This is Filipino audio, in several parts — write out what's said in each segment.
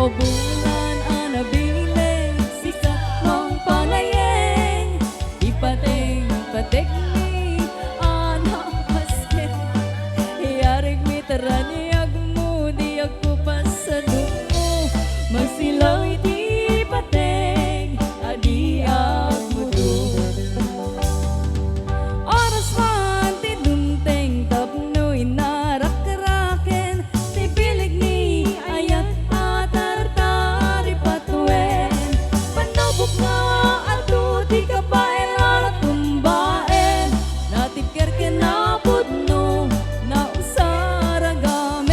O bulan anabiling sikat mong panayeng ipating-patik ni anak paske yarig mitaraniag mo di ako pasadok mo magsilaw iti pateng adi mo do oras man ti dumteng tapno inarak-raken ti pilig ni ayat atar-tari patuen panubok nga ato ti kabaen at tumbaen natipker kinapod no na usaragameng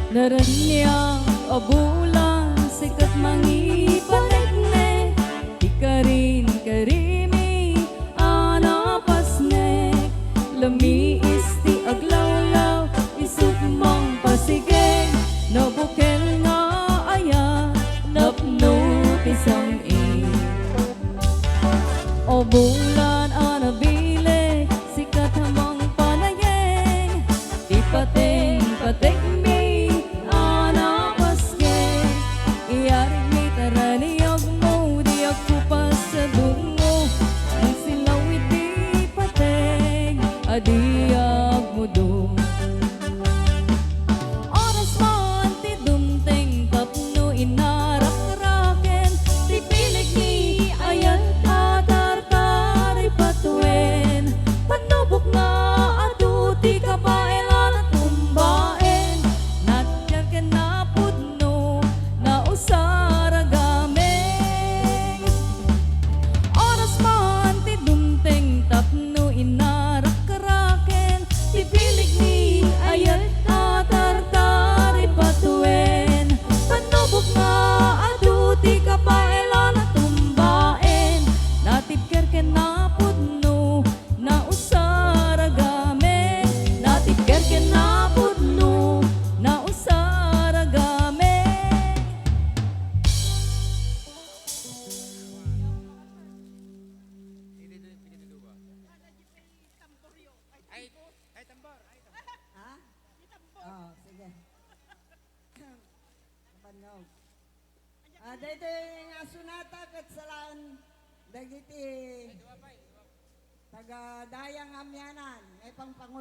naranya o bulan sikat mangipatekne ikarin karimi anapasnek lami isti aglawlaw isip mong pasigay nabukel nga aya napno tisang o bulan anabile sikat hamang panayeng ipating-pating adiag mo do oras man ti dumteng tapno inarak-raken ti pilig ni ayan tatar-tari patuen panubok nga ato ti kabaelan at tumbaen natyan ken napudno na usaragameng oras man ti dumteng tapno inarak ipilig ni ayat tatar-tari patuen panubok nga ato ti kabaelan at tumbaen natipker ken napudno na usaragameng natipker ken napudno na usaragameng Ay, tambor. Ha? Oh, sige. Kapanog. Dito yung asunata kat salaan dagiti taga dayang amyanan. May pang pangulo.